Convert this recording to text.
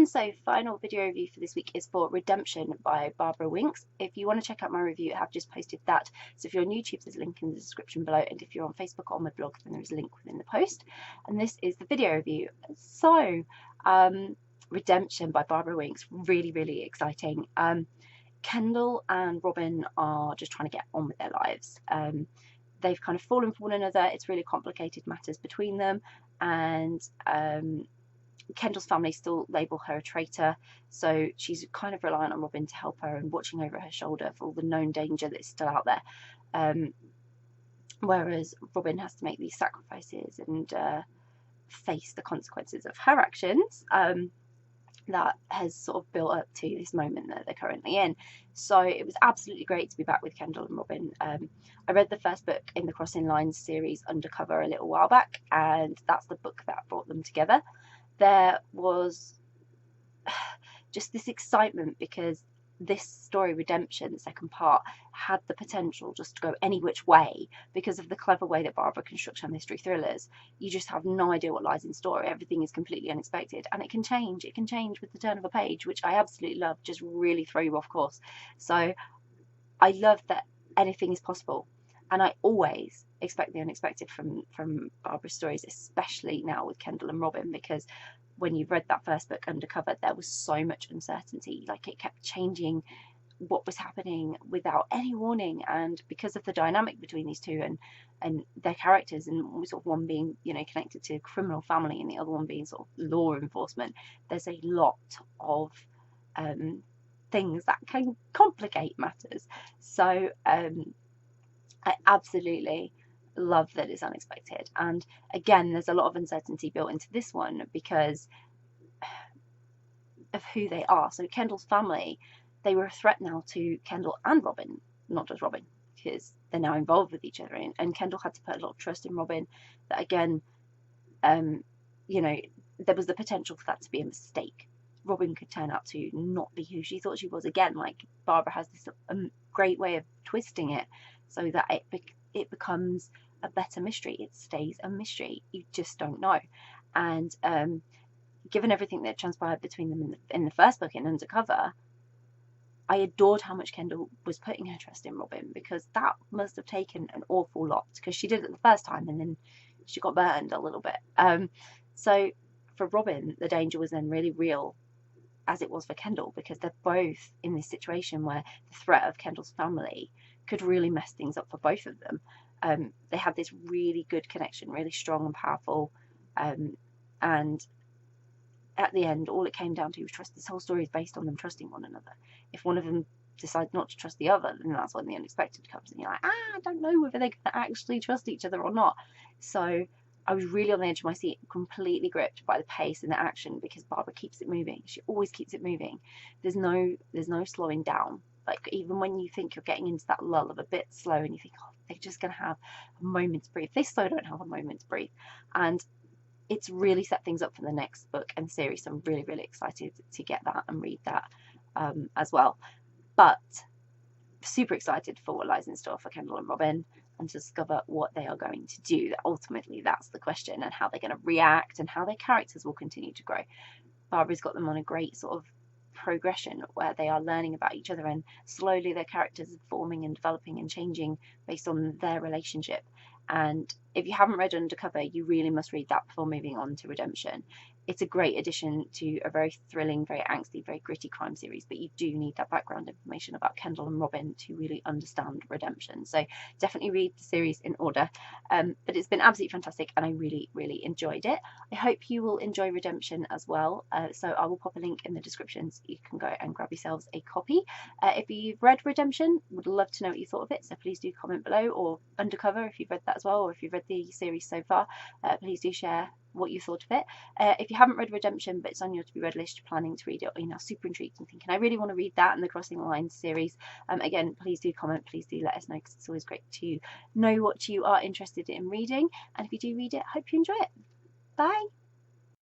So final video review for this week is for Redemption by Barbara Winks. If you want to check out my review, I have just posted that. So if you're on YouTube, there's a link in the description below, and if you're on Facebook or on my blog, then there's a link within the post. And this is the video review. So Redemption by Barbara Winks, really, really exciting. Kendall and Robin are just trying to get on with their lives. They've kind of fallen for one another. It's really complicated matters between them, and Kendall's family still label her a traitor, so she's kind of reliant on Robin to help her and watching over her shoulder for all the known danger that's still out there. Whereas Robin has to make these sacrifices and face the consequences of her actions. That has sort of built up to this moment that they're currently in. So it was absolutely great to be back with Kendall and Robin. I read the first book in the Crossing Lines series, Undercover, a little while back, and that's the book that brought them together. There was just this excitement because this story, Redemption, the second part, had the potential just to go any which way because of the clever way that Barbara constructs her mystery thrillers. You just have no idea what lies in store. Everything is completely unexpected, and it can change. It can change with the turn of a page, which I absolutely love, just really throw you off course. So I love that anything is possible, and I always expect the unexpected from Barbara's stories, especially now with Kendall and Robin, because when you've read that first book, Undercover, there was so much uncertainty. Like, it kept changing what was happening without any warning, and because of the dynamic between these two and their characters, and sort of one being, you know, connected to a criminal family and the other one being sort of law enforcement, there's a lot of things that can complicate matters. So I absolutely love that it's unexpected, and again, there's a lot of uncertainty built into this one because of who they are. So Kendall's family, they were a threat now to Kendall and Robin, not just Robin, because they're now involved with each other, and Kendall had to put a lot of trust in Robin. That again, you know, there was the potential for that to be a mistake. Robin could turn out to not be who she thought she was. Again, like, Barbara has this great way of twisting it so that it becomes a better mystery. It stays a mystery. You just don't know. And given everything that transpired between them in the first book, in Undercover, I adored how much Kendall was putting her trust in Robin, because that must have taken an awful lot, because she did it the first time and then she got burned a little bit. So for Robin, the danger was then really real, as it was for Kendall, because they're both in this situation where the threat of Kendall's family could really mess things up for both of them. They had this really good connection, really strong and powerful, and at the end, all it came down to was trust. This whole story is based on them trusting one another. If one of them decides not to trust the other, then that's when the unexpected comes, and you're like, I don't know whether they're going to actually trust each other or not. So I was really on the edge of my seat, completely gripped by the pace and the action, because Barbara keeps it moving. She always keeps it moving. There's no slowing down. Like, even when you think you're getting into that lull of a bit slow and you think, oh, they're just going to have a moment to breathe, they still don't have a moment to breathe. And it's really set things up for the next book and series. So I'm really, really excited to get that and read that as well. But super excited for what lies in store for Kendall and Robin, and to discover what they are going to do. Ultimately, that's the question, and how they're going to react and how their characters will continue to grow. Barbara's got them on a great sort of progression where they are learning about each other, and slowly their characters are forming and developing and changing based on their relationship. And if you haven't read Undercover, you really must read that before moving on to Redemption. It's a great addition to a very thrilling, very angsty, very gritty crime series, but you do need that background information about Kendall and Robin to really understand Redemption. So definitely read the series in order. But it's been absolutely fantastic, and I really, really enjoyed it. I hope you will enjoy Redemption as well. So I will pop a link in the description so you can go and grab yourselves a copy. If you've read Redemption, would love to know what you thought of it. So please do comment below, or Undercover if you've read that as well, or if you've read the series so far, please do share what you thought of it. If you haven't read Redemption but it's on your to be read list, you're planning to read it, or you're now super intrigued and thinking, I really want to read that and the Crossing the Lines series, again, please do comment, please do let us know, because it's always great to know what you are interested in reading. And if you do read it, I hope you enjoy it. Bye.